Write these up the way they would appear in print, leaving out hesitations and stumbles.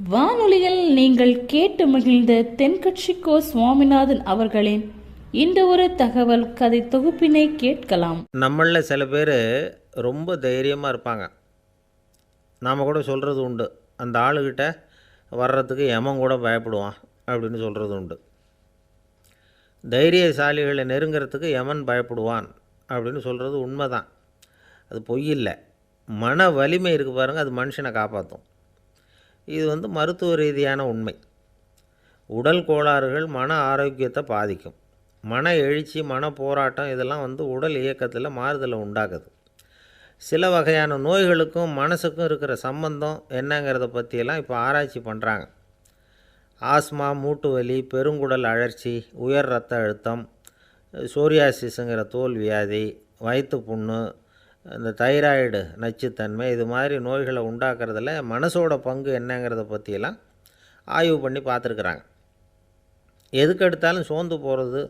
வானொலியில் நீங்கள் கேட்டு மகிழ்ந்த தென்கட்சிக்கோ சுவாமிநாதன் அவர்களின் இந்த ஒரு தகவல் கதை தொகுப்பினை கேட்கலாம். நம்மளில் சில பேர் ரொம்ப தைரியமாக இருப்பாங்க. நாம் கூட சொல்கிறது உண்டு, அந்த ஆளுகிட்ட வர்றதுக்கு எமன் கூட பயப்படுவான் அப்படின்னு சொல்கிறது உண்டு. தைரியசாலிகளை நெருங்கிறதுக்கு எமன் பயப்படுவான் அப்படின்னு சொல்கிறது உண்மை தான். அது பொய் இல்லை. மன வலிமை இருக்குது பாருங்கள், அது மனுஷனை காப்பாற்றும். இது மருத்துவ ரீதியான உண்மை. உடல் கோளாறுகள் மன ஆரோக்கியத்தை பாதிக்கும். மன எழுச்சி, மன போராட்டம் இதெல்லாம் உடல் இயக்கத்தில் மாறுதலை உண்டாக்குது. சில வகையான நோய்களுக்கும் மனசுக்கும் இருக்கிற சம்பந்தம் என்னங்கிறத பற்றியெல்லாம் இப்போ ஆராய்ச்சி பண்ணுறாங்க. ஆஸ்மா, மூட்டு வலி, பெருங்குடல் அழற்சி, உயர் இரத்த அழுத்தம், சோரியாசிஸுங்கிற தோல் வியாதி, வயிற்று புண்ணு, இந்த தைராய்டு நச்சுத்தன்மை, இது மாதிரி நோய்களை உண்டாக்குறதில் மனசோட பங்கு என்னங்கிறத பற்றியெல்லாம் ஆய்வு பண்ணி பார்த்துருக்குறாங்க. எதுக்கு எடுத்தாலும் சோர்ந்து போகிறது,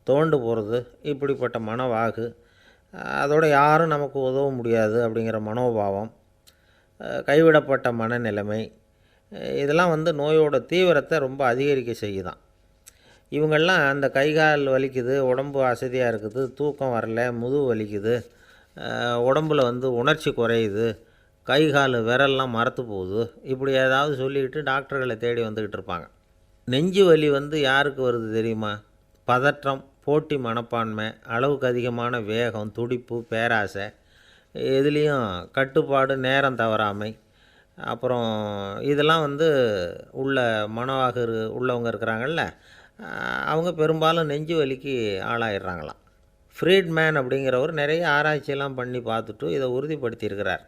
தோண்டு போகிறது, இப்படிப்பட்ட மனவாகு, அதோட யாரும் நமக்கு உதவ முடியாது அப்படிங்கிற மனோபாவம், கைவிடப்பட்ட மனநிலைமை, இதெல்லாம் நோயோட தீவிரத்தை ரொம்ப அதிகரிக்க செய்யுதான். இவங்கெல்லாம் அந்த கைகால் வலிக்குது, உடம்பு அசதியாக இருக்குது, தூக்கம் வரல, முதுகு வலிக்குது, உடம்பில் உணர்ச்சி குறையுது, கை கால் விரல்லாம் மரத்து போகுது, இப்படி ஏதாவது சொல்லிக்கிட்டு டாக்டர்களை தேடி வந்துக்கிட்டு இருப்பாங்க. நெஞ்சு வலி யாருக்கு வருது தெரியுமா? பதற்றம், போட்டி மனப்பான்மை, அளவுக்கு அதிகமான வேகம், துடிப்பு, பேராசை, இதுலேயும் கட்டுப்பாடு, நேரம் தவறாமை, அப்புறம் இதெல்லாம் உள்ள மனவாக உள்ளவங்க இருக்கிறாங்கல்ல, அவங்க பெரும்பாலும் நெஞ்சு வலிக்கு ஆளாயிடுறாங்களாம். ஃப்ரீட்மேன் அப்படிங்கிறவர் நிறைய ஆராய்ச்சியெல்லாம் பண்ணி பார்த்துட்டு இதை உறுதிப்படுத்தியிருக்கிறார்.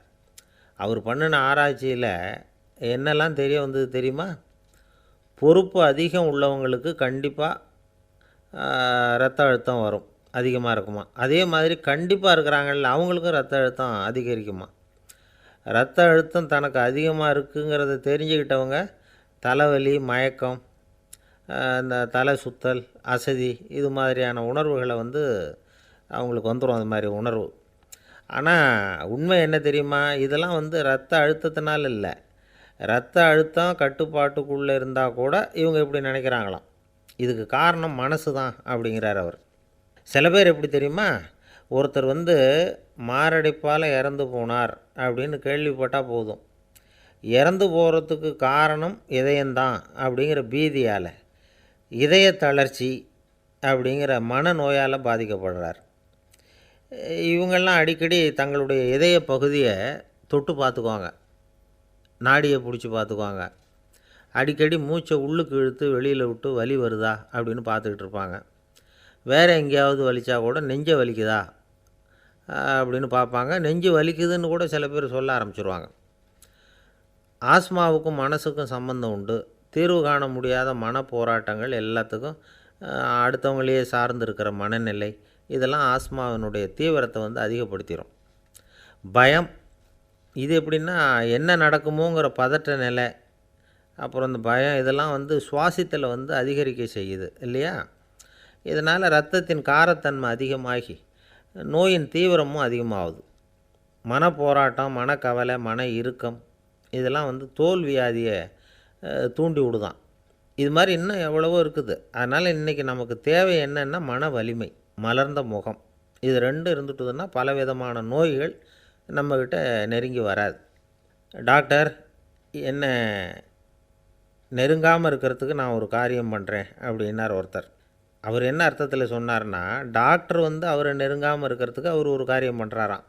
அவர் பண்ணின ஆராய்ச்சியில் என்னெல்லாம் தெரிய வந்தது தெரியுமா? பொறுப்பு அதிகம் உள்ளவங்களுக்கு கண்டிப்பாக இரத்த அழுத்தம் வரும், அதிகமாக இருக்குமா. அதே மாதிரி கண்டிப்பாக இருக்கிறாங்கல்ல, அவங்களுக்கும் இரத்த அழுத்தம் அதிகரிக்குமா. இரத்த அழுத்தம் தனக்கு அதிகமாக இருக்குங்கிறத தெரிஞ்சுக்கிட்டவங்க தலைவலி, மயக்கம், இந்த தலை சுத்தல், அசதி, இது மாதிரியான உணர்வுகளை அவங்களுக்கு வந்துடும், அது மாதிரி உணர்வு. ஆனால் உண்மை என்ன தெரியுமா? இதெல்லாம் இரத்த அழுத்தத்தினால இல்லை. இரத்த அழுத்தம் கட்டுப்பாட்டுக்குள்ளே இருந்தால் கூட இவங்க இப்படி நினைக்கிறாங்களாம். இதுக்கு காரணம் மனசு தான் அப்படிங்கிறார் அவர். சில பேர் எப்படி தெரியுமா? ஒருத்தர் மாரடைப்பால் இறந்து போனார் அப்படின்னு கேள்விப்பட்டால் போதும், இறந்து போகிறதுக்கு காரணம் இதயம்தான் அப்படிங்கிற பீதியால், இதய தளர்ச்சி அப்படிங்கிற மனநோயால் பாதிக்கப்படுறார். இவங்கெல்லாம் அடிக்கடி தங்களுடைய இதய பகுதியை தொட்டு பார்த்துக்குவாங்க, நாடியை பிடிச்சி பார்த்துக்குவாங்க. அடிக்கடி மூச்சை உள்ளுக்கு இழுத்து வெளியில் விட்டு வலி வருதா அப்படின்னு பார்த்துக்கிட்டு இருப்பாங்க. வேறு எங்கேயாவது வலிச்சா கூட நெஞ்சை வலிக்குதா அப்படின்னு பார்ப்பாங்க. நெஞ்சு வலிக்குதுன்னு கூட சில பேர் சொல்ல ஆரம்பிச்சிருவாங்க. ஆஸ்மாவுக்கும் மனசுக்கும் சம்பந்தம் உண்டு. தீர்வு காண முடியாத மன போராட்டங்கள் எல்லாத்துக்கும் அடுத்தவங்களையே சார்ந்து இருக்கிற மனநிலை, இதெல்லாம் ஆஸ்மாவினுடைய தீவிரத்தை அதிகப்படுத்திடும். பயம், இது எப்படின்னா என்ன நடக்குமோங்கிற பதற்ற நிலை, அப்புறம் இந்த பயம், இதெல்லாம் சுவாசித்தலை அதிகரிக்க செய்யுது இல்லையா. இதனால் இரத்தத்தின் காரத்தன்மை அதிகமாகி நோயின் தீவிரமும் அதிகமாகுது. மன போராட்டம், மனக்கவலை, மன இறுக்கம், இதெல்லாம் தோல் வியாதியை தூண்டி விடுதான். இது மாதிரி இன்னும் எவ்வளவோ இருக்குது. அதனால் இன்றைக்கி நமக்கு தேவை என்னென்னா மன வலிமை, மலர்ந்த முகம். இது ரெண்டும் இருந்துட்டுதுன்னா பலவிதமான நோய்கள் நம்மக்கிட்ட நெருங்கி வராது. டாக்டர், என்ன நெருங்காமல் இருக்கிறதுக்கு நான் ஒரு காரியம் பண்ணுறேன் அப்படின்னார் ஒருத்தர். அவர் என்ன அர்த்தத்தில் சொன்னார்னா, டாக்டர் அவரை நெருங்காமல் இருக்கிறதுக்கு அவர் ஒரு காரியம் பண்ணுறாராம்.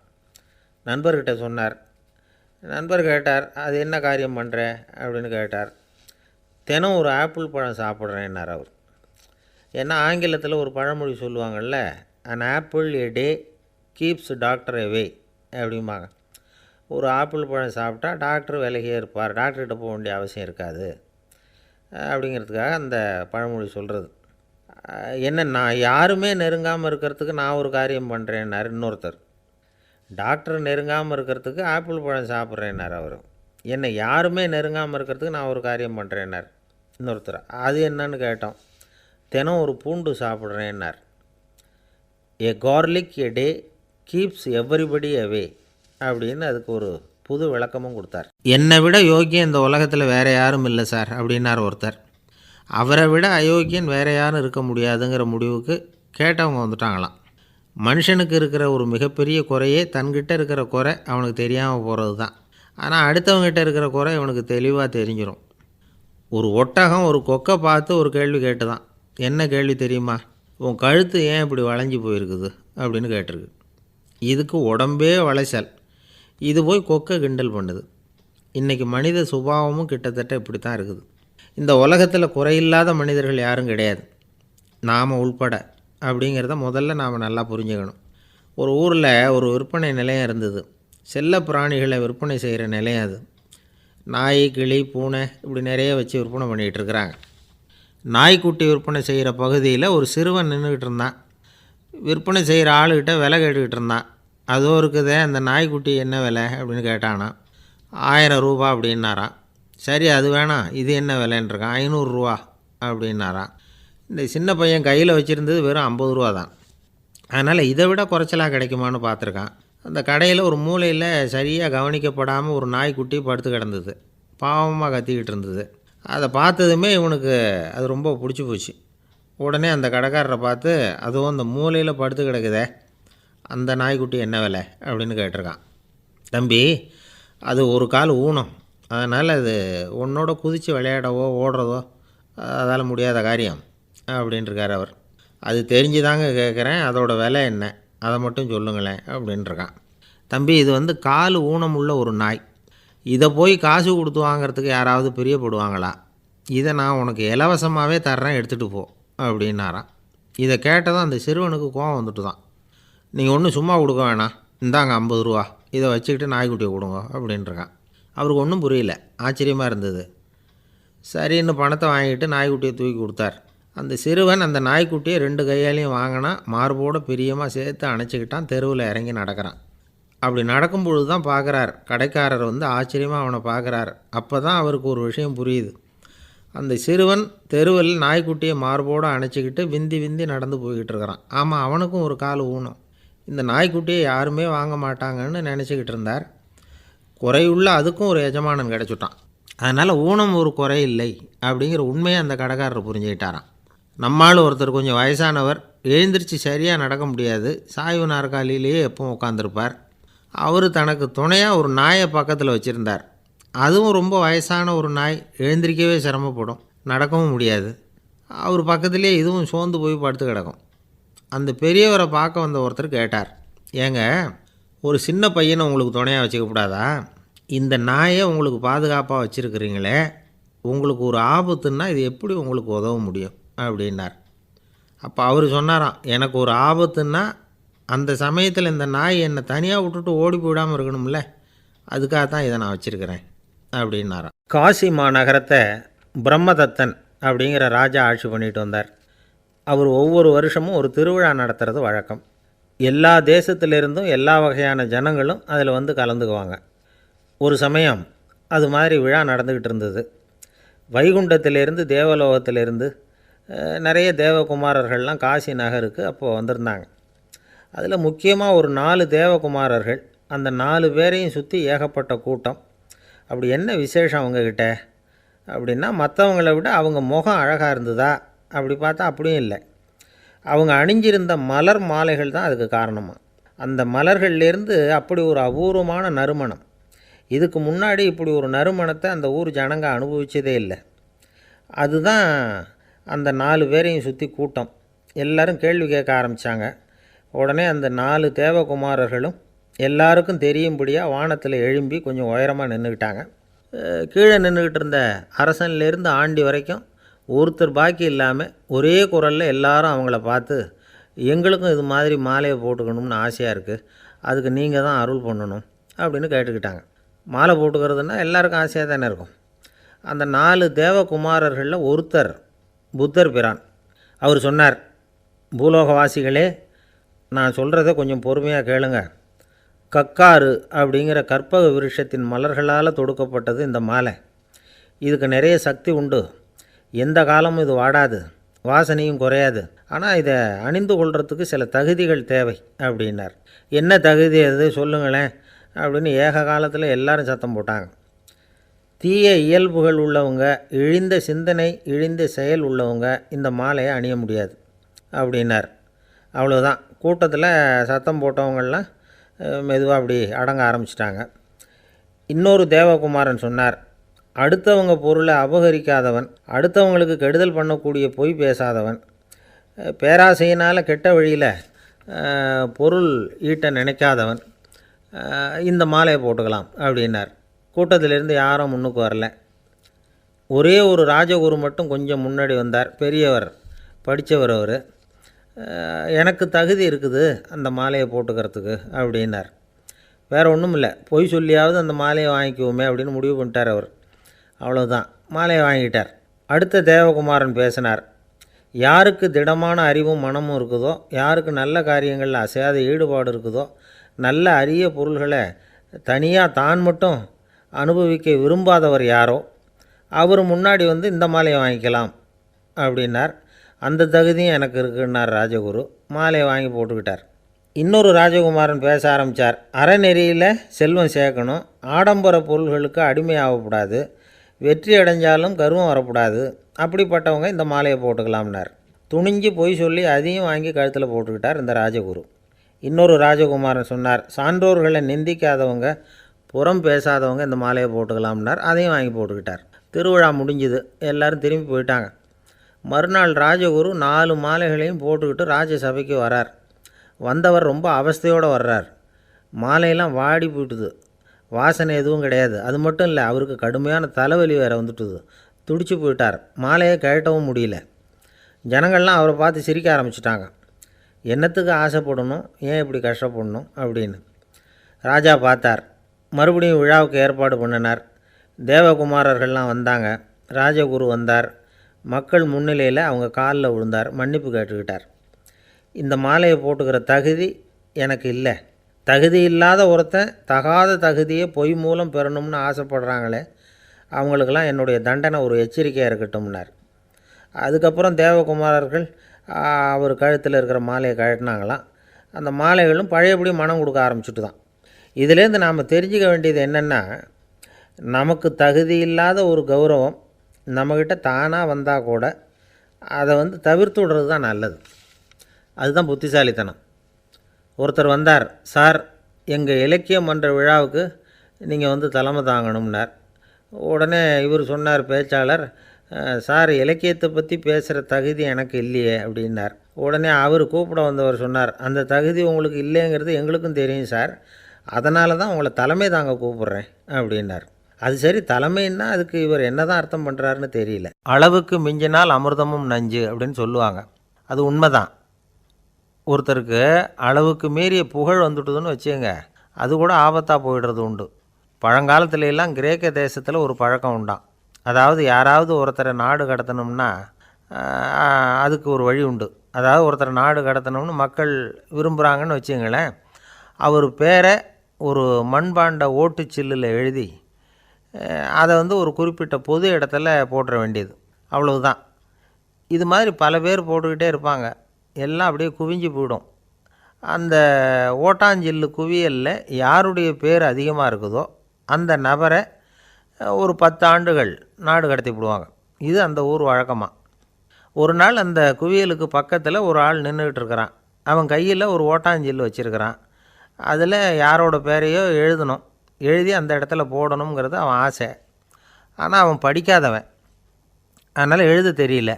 நண்பர்கிட்ட சொன்னார். நண்பர் கேட்டார், அது என்ன காரியம் பண்ணுற அப்படின்னு கேட்டார். தினம் ஒரு ஆப்பிள் பழம் சாப்பிட்றேன்னார் அவர். ஏன்னா ஆங்கிலத்தில் ஒரு பழமொழி சொல்லுவாங்கள்ல, an apple a day keeps doctor away அப்படிம்பாங்க. ஒரு ஆப்பிள் பழம் சாப்பிட்டா டாக்டர் விலகியே இருப்பார், டாக்டர்கிட்ட போக வேண்டிய அவசியம் இருக்காது அப்படிங்கிறதுக்காக அந்த பழமொழி சொல்கிறது. என்ன, நான் யாருமே நெருங்காமல் இருக்கிறதுக்கு நான் ஒரு காரியம் பண்ணுறேன்னார் இன்னொருத்தர். டாக்டர் நெருங்காமல் இருக்கிறதுக்கு ஆப்பிள் பழம் சாப்பிட்றேன்னார் அவர். என்னை யாருமே நெருங்காமல் இருக்கிறதுக்கு நான் ஒரு காரியம் பண்ணுறேன்னார் இன்னொருத்தர். அது என்னன்னு கேட்டோம். தினம் ஒரு பூண்டு சாப்பிட்றேன்னார். ஏ கார்லிக் எ டே கீப்ஸ் எவ்ரிபடி அவே அப்படின்னு அதுக்கு ஒரு புது விளக்கமும் கொடுத்தார். என்னை விட யோக்கியம் இந்த உலகத்தில் வேறு யாரும் இல்லை சார் அப்படின்னார் ஒருத்தர். அவரை விட அயோக்கியன் வேறு யாரும் இருக்க முடியாதுங்கிற முடிவுக்கு கேட்டவங்க வந்துட்டாங்களாம். மனுஷனுக்கு இருக்கிற ஒரு மிகப்பெரிய குறையே தன்கிட்ட இருக்கிற குறை அவனுக்கு தெரியாமல் போகிறது தான். ஆனால் அடுத்தவங்ககிட்ட இருக்கிற குறை இவனுக்கு தெளிவாக தெரிஞ்சிடும். ஒரு ஒட்டகம் ஒரு கொக்கை பார்த்து ஒரு கேள்வி கேட்டு தான். என்ன கேள்வி தெரியுமா? உன் கழுத்து ஏன் இப்படி வளைஞ்சி போயிருக்குது அப்படின்னு கேட்டிருக்கு. இதுக்கு உடம்பே வளைச்சல். இது போய் கொக்கை கிண்டல் பண்ணுது. இன்றைக்கி மனித சுபாவமும் கிட்டத்தட்ட இப்படி தான் இருக்குது. இந்த உலகத்தில் குறையில்லாத மனிதர்கள் யாரும் கிடையாது, நாம் உள்பட. அப்படிங்கிறத முதல்ல நாம் நல்லா புரிஞ்சுக்கணும். ஒரு ஊரில் ஒரு விற்பனை நிலையம் இருந்தது. செல்ல பிராணிகளை விற்பனை செய்கிற நிலையம் அது. நாய், கிளி, பூனை இப்படி நிறைய வச்சு விற்பனை பண்ணிகிட்டு இருக்கிறாங்க. நாய்க்குட்டி விற்பனை செய்கிற பகுதியில் ஒரு சிறுவன் நின்றுக்கிட்டு இருந்தான். விற்பனை செய்கிற ஆளுக்கிட்ட விலை கேட்டுக்கிட்டு இருந்தான். அதோ இருக்குதே அந்த நாய்க்குட்டி என்ன விலை அப்படின்னு கேட்டானா. 1000 ரூபா அப்படின்னாரான். சரி அது வேணாம், இது என்ன விலைன்றிருக்கான். 500 ரூபா அப்படின்னாரான். இந்த சின்ன பையன் கையில் வச்சுருந்தது வெறும் 50 ரூபா தான். அதனால் இதை விட குறைச்சலாக கிடைக்குமான்னு பார்த்துருக்கான். அந்த கடையில் ஒரு மூலையில் சரியாக கவனிக்கப்படாமல் ஒரு நாய்க்குட்டி படுத்து கிடந்தது. பாவமாக கத்திக்கிட்டு இருந்தது. அதை பார்த்ததுமே இவனுக்கு அது ரொம்ப பிடிச்சி போச்சு. உடனே அந்த கடைக்காரரை பார்த்து, அதுவும் அந்த மூலையில் படுத்து கிடக்குதே அந்த நாய்க்குட்டி என்ன விலை அப்படின்னு கேட்டிருக்கான். தம்பி, அது ஒரு கால் ஊனம், அதனால் அது உன்னோட குதித்து விளையாடவோ ஓடுறதோ அதால் முடியாத காரியம் அப்படின்ட்டுருக்கார் அவர். அது தெரிஞ்சு தாங்க கேட்குறேன், அதோட விலை என்ன அதை மட்டும் சொல்லுங்களேன் அப்படின்ட்டுருக்கான். தம்பி, இது கால் ஊனம் உள்ள ஒரு நாய். இதை போய் காசு கொடுத்து வாங்கிறதுக்கு யாராவது பிரியப்படுவாங்களா? இதை நான் உனக்கு இலவசமாகவே தர்றேன், எடுத்துகிட்டு போ அப்படின்னாரான். இதை கேட்டதும் அந்த சிறுவனுக்கு கோவம் வந்துட்டு தான். நீங்கள் ஒன்றும் சும்மா கொடுக்க வேணாம், இந்தாங்க 50 ரூபா, இதை வச்சுக்கிட்டு நாய்க்குட்டியை கொடுங்க அப்படின்ட்டுருக்கான். அவருக்கு ஒன்றும் புரியல, ஆச்சரியமாக இருந்தது. சரின்னு பணத்தை வாங்கிட்டு நாய்க்குட்டியை தூக்கி கொடுத்தார். அந்த சிறுவன் அந்த நாய்க்குட்டியை 2 கையாலையும் வாங்கினா, மார்போடு பிரியமாக சேர்த்து அணைச்சிக்கிட்டான். தெருவில் இறங்கி நடக்கிறான். அப்படி நடக்கும்பொழுது தான் பார்க்குறார், கடைக்காரர் ஆச்சரியமாக அவனை பார்க்குறார். அப்போ தான் அவருக்கு ஒரு விஷயம் புரியுது. அந்த சிறுவன் தெருவில் நாய்க்குட்டியை மார்போடு அணைச்சிக்கிட்டு விந்தி விந்தி நடந்து போய்கிட்டு இருக்கிறான். ஆமாம், அவனுக்கும் ஒரு கால் ஊனம். இந்த நாய்க்குட்டியை யாருமே வாங்க மாட்டாங்கன்னு நினச்சிக்கிட்டு இருந்தார். குறையுள்ள அதுக்கும் ஒரு எஜமானன் கிடச்சிட்டான். அதனால் ஊனம் ஒரு குறை இல்லை அப்படிங்கிற உண்மையை அந்த கடைக்காரர் புரிஞ்சுக்கிட்டாரான். நம்மால் ஒருத்தர் கொஞ்சம் வயசானவர், எழுந்திரிச்சு சரியாக நடக்க முடியாது, சாய்வு நாற்காலியிலேயே எப்பவும் உட்காந்துருப்பார். அவர் தனக்கு துணையாக ஒரு நாயை பக்கத்தில் வச்சுருந்தார். அதுவும் ரொம்ப வயசான ஒரு நாய், எழுந்திரிக்கவே சிரமப்படும், நடக்கவும் முடியாது. அவர் பக்கத்துலேயே இதுவும் சோர்ந்து போய் படுத்து கிடக்கும். அந்த பெரியவரை பார்க்க வந்த ஒருத்தர் கேட்டார், ஏங்க, ஒரு சின்ன பையனை உங்களுக்கு துணையாக வச்சுக்கப்படாதா? இந்த நாயை உங்களுக்கு பாதுகாப்பாக வச்சுருக்கிறீங்களே, உங்களுக்கு ஒரு ஆபத்துன்னா இது எப்படி உங்களுக்கு உதவ முடியும் அப்படின்னார். அப்போ அவர் சொன்னாராம், எனக்கு ஒரு ஆபத்துன்னா அந்த சமயத்தில் இந்த நாய் என்னை தனியாக விட்டுட்டு ஓடி போயிடாமல் இருக்கணும்ல, அதுக்காக தான் இதை நான் வச்சுருக்கிறேன் அப்படின்னாராம். காசி மாநகரத்தை பிரம்மதத்தன் அப்படிங்கிற ராஜா ஆட்சி பண்ணிட்டு வந்தார். அவர் ஒவ்வொரு வருஷமும் ஒரு திருவிழா நடத்துறது வழக்கம். எல்லா தேசத்திலிருந்தும் எல்லா வகையான ஜனங்களும் அதில் கலந்துக்குவாங்க. ஒரு சமயம் அது மாதிரி விழா நடந்துக்கிட்டு இருந்தது. வைகுண்டத்திலேருந்து தேவலோகத்திலேருந்து நிறைய தேவகுமாரர்கள்லாம் காசி நகருக்கு அப்போது வந்திருந்தாங்க. அதில் முக்கியமாக ஒரு 4 தேவகுமாரர்கள், அந்த 4 பேரையும் சுற்றி ஏகப்பட்ட கூட்டம். அப்படி என்ன விசேஷம் அவங்கக்கிட்ட அப்படின்னா, மற்றவங்கள விட அவங்க முகம் அழகாக இருந்ததா அப்படி பார்த்தா அப்படியும் இல்லை. அவங்க அணிஞ்சிருந்த மலர் மாலைகள் தான் அதுக்கு காரணமாக. அந்த மலர்கள்லேருந்து அப்படி ஒரு அபூர்வமான நறுமணம். இதுக்கு முன்னாடி இப்படி ஒரு நறுமணத்தை அந்த ஊர் ஜனங்க அனுபவிச்சதே இல்லை. அதுதான் அந்த 4 பேரையும் சுற்றி கூட்டம். எல்லோரும் கேள்வி கேட்க ஆரம்பித்தாங்க. உடனே அந்த 4 தேவகுமாரர்களும் எல்லாருக்கும் தெரியும்படியாக வானத்தில் எழும்பி கொஞ்சம் உயரமாக நின்றுக்கிட்டாங்க. கீழே நின்றுக்கிட்டு இருந்த அரசன்லேருந்து ஆண்டி வரைக்கும் ஒருத்தர் பாக்கி இல்லாமல் ஒரே குரலில் எல்லாரும் அவங்கள பார்த்து, எங்களுக்கும் இது மாதிரி மாலையை போட்டுக்கணும்னு ஆசையாக இருக்குது, அதுக்கு நீங்கள் தான் அருள் பண்ணணும் அப்படின்னு கேட்டுக்கிட்டாங்க. மாலை போட்டுக்கிறதுனா எல்லாருக்கும் ஆசையாக தானே இருக்கும். அந்த 4 தேவகுமாரர்களில் ஒருத்தர் புத்தர் பிரான். அவர் சொன்னார், பூலோகவாசிகளே, நான் சொல்கிறத கொஞ்சம் பொறுமையாக கேளுங்க. கக்காரு அப்படிங்கிற கற்பக விருட்சத்தின் மலர்களால் தொடுக்கப்பட்டது இந்த மாலை. இதுக்கு நிறைய சக்தி உண்டு. எந்த காலமும் இது வாடாது, வாசனையும் குறையாது. ஆனால் இதை அணிந்து கொள்கிறதுக்கு சில தகுதிகள் தேவை அப்படின்னார். என்ன தகுதி அது சொல்லுங்களேன் அப்படின்னு ஏக காலத்தில் எல்லாரும் சத்தம் போட்டாங்க. தீய இயல்புகள் உள்ளவங்க, இழிந்த சிந்தனை, இழிந்த செயல் உள்ளவங்க இந்த மாலையை அணிய முடியாது அப்படின்னார். அவ்வளோதான். கூட்டத்தில் சத்தம் போட்டவங்கள்லாம் மெதுவாக அப்படி அடங்க ஆரம்பிச்சிட்டாங்க. இன்னொரு தேவகுமாரன் சொன்னார், அடுத்தவங்க பொருளை அபகரிக்காதவன், அடுத்தவங்களுக்கு கெடுதல் பண்ணக்கூடிய பொய் பேசாதவன், பேராசையினால் கெட்ட வழியில் பொருள் ஈட்ட நினைக்காதவன் இந்த மாலையை போட்டுக்கலாம் அப்படின்னார். கூட்டத்திலேருந்து யாரும் முன்னுக்கு வரல. ஒரே ஒரு ராஜகுரு மட்டும் கொஞ்சம் முன்னாடி வந்தார். பெரியவர், படித்தவர் அவர். எனக்கு தகுதி இருக்குது அந்த மாலையை போட்டுக்கிறதுக்கு அப்படின்னார். வேறு ஒன்றும் இல்லை, பொய் சொல்லியாவது அந்த மாலையை வாங்கிக்குவோமே அப்படின்னு முடிவு பண்ணிட்டார் அவர். அவ்வளோதான், மாலையை வாங்கிட்டார். அடுத்த தேவகுமாரன் பேசினார். யாருக்கு திடமான அறிவும் மனமும் இருக்குதோ, யாருக்கு நல்ல காரியங்களில் அசையாத ஈடுபாடு இருக்குதோ, நல்ல அரிய பொருள்களை தனியாக தான் மட்டும் அனுபவிக்க விரும்பாதவர் யாரோ அவர் முன்னாடி வந்து இந்த மாலையை வாங்கிக்கலாம் அப்படின்னார். அந்த தகுதியும் எனக்கு இருக்குன்னார் ராஜகுரு. மாலையை வாங்கி போட்டுக்கிட்டார். இன்னொரு ராஜகுமாரன் பேச ஆரம்பித்தார். அறநெறியில் செல்வம் சேர்க்கணும், ஆடம்பர பொருள்களுக்கு அடிமையாகக்கூடாது, வெற்றி அடைஞ்சாலும் கர்வம் வரக்கூடாது, அப்படிப்பட்டவங்க இந்த மாலையை போட்டுக்கலாம்னார். துணிஞ்சு பொய் சொல்லி அதையும் வாங்கி கழுத்தில் போட்டுக்கிட்டார் இந்த ராஜகுரு. இன்னொரு ராஜகுமாரன் சொன்னார், சான்றோர்களை நிந்திக்காதவங்க, புறம் பேசாதவங்க இந்த மாலையை போட்டுக்கலாம்னார். அதையும் வாங்கி போட்டுக்கிட்டார். திருவிழா முடிஞ்சுது, எல்லோரும் திரும்பி போயிட்டாங்க. மறுநாள் ராஜகுரு 4 மாலைகளையும் போட்டுக்கிட்டு ராஜசபைக்கு வரார். வந்தவர் ரொம்ப அவஸ்தையோடு வர்றார். மாலையெல்லாம் வாடி போயிட்டுது, வாசனை எதுவும் கிடையாது. அது மட்டும் இல்லை, அவருக்கு கடுமையான தலைவலி வேறு வந்துட்டுது. துடிச்சு போயிட்டார். மாலையை கழட்டவும் முடியல. ஜனங்கள்லாம் அவரை பார்த்து சிரிக்க ஆரம்பிச்சிட்டாங்க. என்னத்துக்கு ஆசைப்படணும், ஏன் இப்படி கஷ்டப்படணும் அப்படின்னு. ராஜா பார்த்தார். மறுபடியும் விழாவுக்கு ஏற்பாடு பண்ணினார். தேவகுமாரர்கள்லாம் வந்தாங்க. ராஜகுரு வந்தார். மக்கள் முன்னிலையில் அவங்க காலில் விழுந்தார், மன்னிப்பு கேட்டுக்கிட்டார். இந்த மாலையை போட்டுக்கிற தகுதி எனக்கு இல்லை. தகுதி இல்லாத ஒருத்தன் தகாத தகுதியை பொய் மூலம் பெறணும்னு ஆசைப்படுறாங்களே, அவங்களுக்கெல்லாம் என்னுடைய தண்டனை ஒரு எச்சரிக்கையாக இருக்கட்டும்னார். அதுக்கப்புறம் தேவகுமாரர்கள் அவர் கழுத்தில் இருக்கிற மாலையை கழட்டினாங்களாம். அந்த மாலைகளும் பழையபடி மனம் கொடுக்க ஆரம்பிச்சுட்டு தான். இதிலேருந்து நாம் தெரிஞ்சுக்க வேண்டியது என்னென்னா, நமக்கு தகுதி இல்லாத ஒரு கௌரவம் நம்மக்கிட்ட தானாக வந்தால் கூட அதை தவிர்த்து விடுறது தான் நல்லது. அதுதான் புத்திசாலித்தனம். ஒருத்தர் வந்தார். சார், எங்கள் இலக்கிய மன்ற விழாவுக்கு நீங்கள் தலைமை தாங்கணும்னார். உடனே இவர் சொன்னார், பேச்சாளர், சார், இலக்கியத்தை பற்றி பேசுகிற தகுதி எனக்கு இல்லையே அப்படின்னார். உடனே அவர் கூப்பிட வந்தவர் சொன்னார், அந்த தகுதி உங்களுக்கு இல்லைங்கிறது எங்களுக்கும் தெரியும் சார், அதனால தான் உங்களை தலைமை தாங்க கூப்பிட்றேன் அப்படின்னார். அது சரி, தலைமைன்னா அதுக்கு இவர் என்ன தான் அர்த்தம் பண்ணுறாருன்னு தெரியல. அளவுக்கு மிஞ்சினால் அமிர்தமும் நஞ்சு அப்படின்னு சொல்லுவாங்க. அது உண்மைதான். ஒருத்தருக்கு அளவுக்கு மீறிய புகழ் வந்துட்டுதுன்னு வச்சுங்க, அது கூட ஆபத்தாக போயிடுறது உண்டு. பழங்காலத்துல எல்லாம் கிரேக்க தேசத்தில் ஒரு பழக்கம் உண்டாம். அதாவது யாராவது ஒருத்தரை நாடு கடத்தணும்னா அதுக்கு ஒரு வழி உண்டு. அதாவது ஒருத்தரை நாடு கடத்தணும்னு மக்கள் விரும்புகிறாங்கன்னு வச்சுங்களேன், அவர் பேரை ஒரு மண்பாண்ட ஓட்டுச்சில்லில் எழுதி அதை ஒரு குறிப்பிட்ட பொது இடத்துல போட்டுற வேண்டியது, அவ்வளவுதான். இது மாதிரி பல பேர் போட்டுக்கிட்டே இருப்பாங்க. எல்லாம் அப்படியே குவிஞ்சு போயிடும். அந்த ஓட்டாஞ்சில்லு குவியலில் யாருடைய பேர் அதிகமாக இருக்குதோ அந்த நபரை ஒரு 10 ஆண்டுகள் நாடு கடத்தி விடுவாங்க. இது அந்த ஊர் வழக்கமாக. ஒரு நாள் அந்த குவியலுக்கு பக்கத்தில் ஒரு ஆள் நின்றுக்கிட்டு இருக்கிறான். அவன் கையில் ஒரு ஓட்டாஞ்சில்லு வச்சுருக்கிறான். அதில் யாரோட பேரையோ எழுதணும், எழுதி அந்த இடத்துல போடணுங்கிறது அவன் ஆசை. ஆனால் அவன் படிக்காதவன், அதனால் எழுத தெரியல.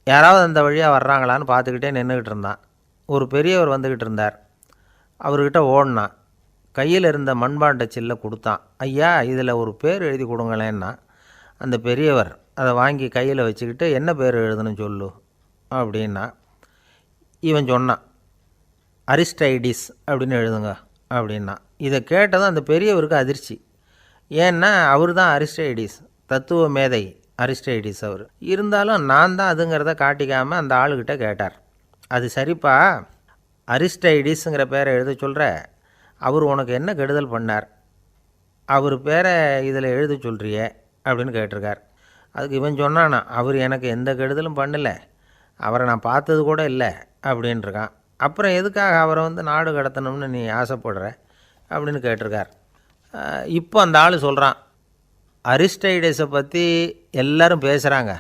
யாராவது அந்த வழியாக வர்றாங்களான்னு பார்த்துக்கிட்டே நின்றுக்கிட்டு இருந்தான். ஒரு பெரியவர் வந்துக்கிட்டு இருந்தார். அவர்கிட்ட ஓடினான். கையில் இருந்த மண்பாண்ட சில்லை கொடுத்தான். ஐயா, இதில் ஒரு பேர் எழுதி கொடுங்களேன்னா. அந்த பெரியவர் அதை வாங்கி கையில் வச்சுக்கிட்டு, என்ன பேர் எழுதணும் சொல்லு அப்படின்னா. இவன் சொன்னான், அரிஸ்டைடிஸ் அப்படின்னு எழுதுங்க அப்படின்னா. இதை கேட்டதும் அந்த பெரியவருக்கு அதிர்ச்சி. ஏன்னா அவர் தான் அரிஸ்டைடிஸ், தத்துவ மேதை அரிஸ்டைடிஸ் அவர். இருந்தாலும் நான் தான் அதுங்கிறத காட்டிக்காமல் அந்த ஆளுக்கிட்ட கேட்டார். அது சரிப்பா, அரிஸ்டைடிஸுங்கிற பேரை எழுத சொல்கிற, அவர் உனக்கு என்ன கெடுதல் பண்ணார், அவர் பேரை இதில் எழுத சொல்கிறியே அப்படின்னு கேட்டிருக்கார். அதுக்கு இவன் சொன்னானா, அவர் எனக்கு எந்த கெடுதலும் பண்ணலை, அவரை நான் பார்த்தது கூட இல்லை அப்படின்ட்டுருக்கான். அப்புறம் எதுக்காக அவரை நாடு கடத்தணும்னு நீ ஆசைப்படுற, அப்படின்னு கேட்டிருக்கார். இப்போ அந்த ஆள் சொல்கிறான், அரிஸ்டைடஸை பற்றி எல்லாரும் பேசுகிறாங்க,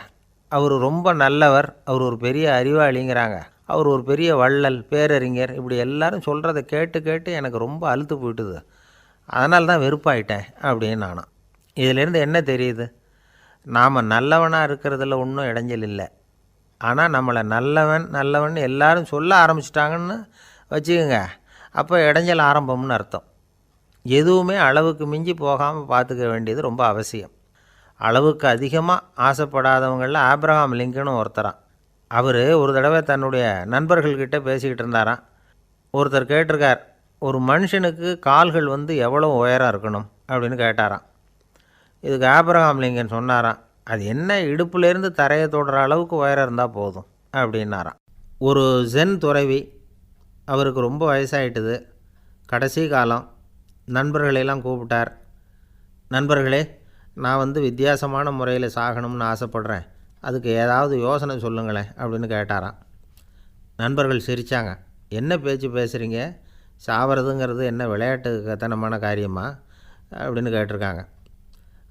அவர் ரொம்ப நல்லவர், அவர் ஒரு பெரிய அறிவாளிங்கிறாங்க, அவர் ஒரு பெரிய வள்ளல், பேரறிஞர், இப்படி எல்லாரும் சொல்கிறத கேட்டு கேட்டு எனக்கு ரொம்ப அலுத்து போயிட்டுது, அதனால தான் வெறுப்பாயிட்டேன் அப்படின்னு நானும். இதிலேருந்து என்ன தெரியுது? நாம் நல்லவனாக இருக்கிறதுல ஒன்றும் இடைஞ்சல் இல்லை. ஆனால் நம்மளை நல்லவன் நல்லவன் எல்லாரும் சொல்ல ஆரம்பிச்சிட்டாங்கன்னு வச்சுக்கோங்க, அப்போ இடைஞ்சல் ஆரம்பம்னு அர்த்தம். எதுவுமே அளவுக்கு மிஞ்சி போகாமல் பார்த்துக்க வேண்டியது ரொம்ப அவசியம். அளவுக்கு அதிகமாக ஆசைப்படாதவங்களில் ஆப்ரஹாம் லிங்கனும் ஒருத்தரான். அவர் ஒரு தடவை தன்னுடைய நண்பர்கள்கிட்ட பேசிக்கிட்டு இருந்தாராம். ஒருத்தர் கேட்டிருக்கார், ஒரு மனுஷனுக்கு கால்கள் எவ்வளோ உயரம் இருக்கணும் அப்படின்னு கேட்டாராம். இதுக்கு ஆப்ரஹாம் லிங்கன் சொன்னாராம், அது என்ன, இடுப்புலேருந்து தரையை தொடுற அளவுக்கு உயரம் இருந்தால் போதும் அப்படின்னாராம். ஒரு ஜென் துறவி, அவருக்கு ரொம்ப வயசாகிட்டுது, கடைசி காலம், நண்பர்களெல்லாம் கூப்பிட்டார். நண்பர்களே, நான் வித்தியாசமான முறையில் சாகணும்னு ஆசைப்பட்றேன், அதுக்கு ஏதாவது யோசனை சொல்லுங்களேன் அப்படின்னு கேட்டாராம். நண்பர்கள் சிரித்தாங்க. என்ன பேச்சு பேசுகிறீங்க, சாவறதுங்கிறது என்ன விளையாட்டு கத்தனமான காரியமா அப்படின்னு கேட்டிருக்காங்க.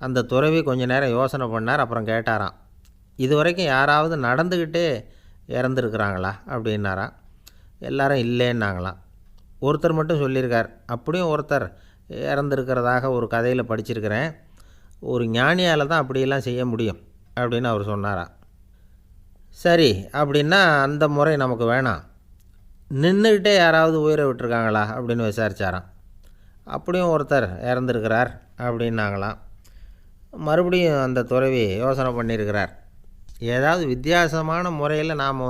அந்த துறவி கொஞ்ச நேரம் யோசனை பண்ணார். அப்புறம் கேட்டாராம், இது வரைக்கும் யாராவது நடந்துக்கிட்டே இறந்துருக்குறாங்களா அப்படின்னாராம். எல்லாரும் இல்லைன்னாங்களாம். ஒருத்தர் மட்டும் சொல்லியிருக்கார், அப்படியும் ஒருத்தர் இறந்துருக்கிறதாக ஒரு கதையில் படிச்சிருக்கிறேன், ஒரு ஞானியால் தான் அப்படியெல்லாம் செய்ய முடியும் அப்படின்னு அவர் சொன்னாராம். சரி, அப்படின்னா அந்த முறை நமக்கு வேணாம், நின்றுக்கிட்டே யாராவது உயிரை விட்டுருக்காங்களா அப்படின்னு விசாரித்தாராம். அப்படியும் ஒருத்தர் இறந்துருக்கிறார் அப்படின்னாங்களாம். மறுபடியும் அந்த துறவி யோசனை பண்ணியிருக்கிறார், ஏதாவது வித்தியாசமான முறையில் நாம்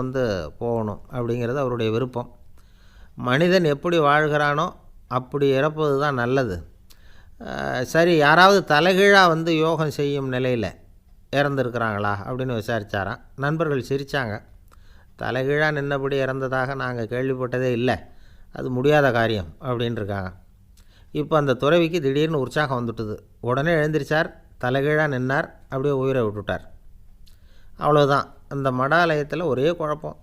போகணும் அப்படிங்கிறது அவருடைய விருப்பம். மனிதன் எப்படி வாழ்கிறானோ அப்படி இறப்பது தான் நல்லது. சரி, யாராவது தலைகீழாக யோகம் செய்யும் நிலையில் இறந்துருக்கிறாங்களா அப்படின்னு விசாரித்தாராம். நண்பர்கள் சிரித்தாங்க. தலைகீழாக நின்னபடி இறந்ததாக நாங்கள் கேள்விப்பட்டதே இல்லை, அது முடியாத காரியம் அப்படின்ட்டுருக்காங்க. இப்போ அந்த துறவிக்கு திடீர்னு உற்சாகம் வந்துட்டுது. உடனே எழுந்திரிச்சார், தலைகீழாக நின்னார், அப்படியே உயிரை விட்டுட்டார். அவ்வளோதான். அந்த மடாலயத்தில் ஒரே குழப்பம்,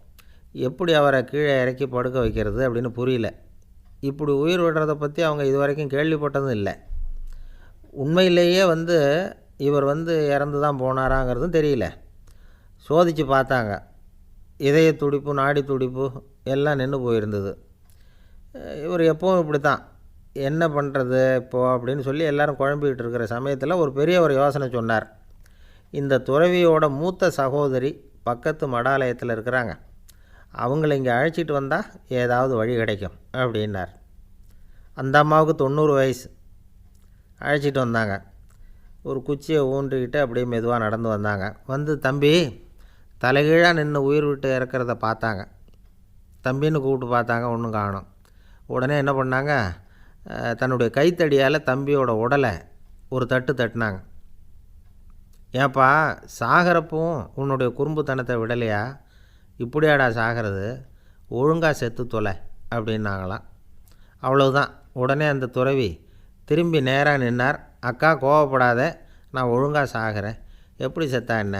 எப்படி அவரை கீழே இறக்கி படுக்க வைக்கிறது அப்படின்னு புரியல. இப்படி உயிர் விடுறதை பற்றி அவங்க இது வரைக்கும் கேள்விப்பட்டதும் இல்லை. உண்மையிலேயே இவர் இறந்து தான் போனாராங்கிறதும் தெரியல. சோதித்து பார்த்தாங்க, இதய துடிப்பு, நாடி துடிப்பு எல்லாம் நின்று போயிருந்தது. இவர் எப்பவும் இப்படி தான், என்ன பண்ணுறது இப்போது அப்படின்னு சொல்லி எல்லோரும் குழம்பிக்கிட்டு இருக்கிற சமயத்தில் ஒரு பெரிய ஒரு யோசனை சொன்னார். இந்த துறவியோட மூத்த சகோதரி பக்கத்து மடாலயத்தில் இருக்கிறாங்க, அவங்கள இங்கே அழைச்சிட்டு வந்தால் ஏதாவது வழி கிடைக்கும் அப்படின்னார். அந்த அம்மாவுக்கு 90 வயசு. அழைச்சிட்டு வந்தாங்க. ஒரு குச்சியை ஊன்றிக்கிட்டு அப்படியே மெதுவாக நடந்து வந்தாங்க. தம்பி, தலைகீழாக நின்று உயிர் விட்டு இறக்கிறத பார்த்தாங்க. தம்பின்னு கூப்பிட்டு பார்த்தாங்க, ஒன்றும் காணோம். உடனே என்ன பண்ணாங்க, தன்னுடைய கைத்தடியால் தம்பியோட உடலை ஒரு தட்டு தட்டினாங்க. ஏப்பா, சாகிறப்பவும் உன்னுடைய குறும்புத்தனத்தை விடலையா, இப்படியாடா சாகிறது, ஒழுங்காக செத்து தொலை அப்படின்னாங்களாம். அவ்வளவுதான். உடனே அந்த துறவி திரும்பி நேராக நின்னார். அக்கா, கோவப்படாத, நான் ஒழுங்காக சாகிறேன், எப்படி செத்தா என்ன,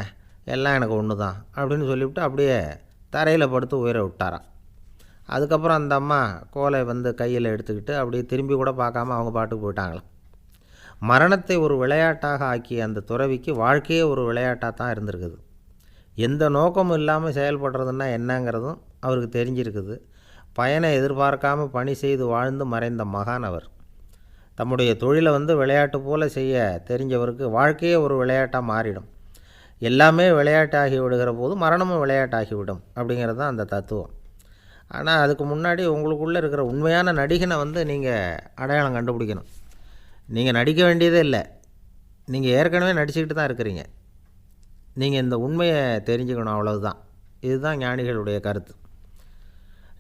எல்லாம் எனக்கு ஒன்று தான் அப்படின்னு சொல்லிவிட்டு அப்படியே தரையில் படுத்து உயிரை விட்டாராம். அதுக்கப்புறம் அந்த அம்மா கோலை கையில் எடுத்துக்கிட்டு அப்படியே திரும்பி கூட பார்க்காம அவங்க பாட்டுக்கு போயிட்டாங்களாம். மரணத்தை ஒரு விளையாட்டாக ஆக்கிய அந்த துறவிக்கு வாழ்க்கையே ஒரு விளையாட்டாக தான் இருந்திருக்குது. எந்த நோக்கமும் இல்லாமல் செயல்படுறதுன்னா என்னங்கிறதும் அவருக்கு தெரிஞ்சிருக்குது. பயனை எதிர்பார்க்காமல் பணி செய்து வாழ்ந்து மறைந்த மகான் அவர். தம்முடைய தொழிலை விளையாட்டு போல் செய்ய தெரிஞ்சவருக்கு வாழ்க்கையே ஒரு விளையாட்டாக மாறிடும். எல்லாமே விளையாட்டாகி விடுகிற போது மரணமும் விளையாட்டாகிவிடும் அப்படிங்கிறது தான் அந்த தத்துவம். ஆனால் அதுக்கு முன்னாடி உங்களுக்குள்ளே இருக்கிற உண்மையான நடிகனை நீங்கள் அடையாளம் கண்டுபிடிக்கணும். நீங்கள் நடிக்க வேண்டியதே இல்லை, நீங்கள் ஏற்கனவே நடிச்சுக்கிட்டு தான் இருக்கிறீங்க. நீங்கள் இந்த உண்மையை தெரிஞ்சுக்கணும், அவ்வளவுதான். இதுதான் ஞானிகளுடைய கருத்து.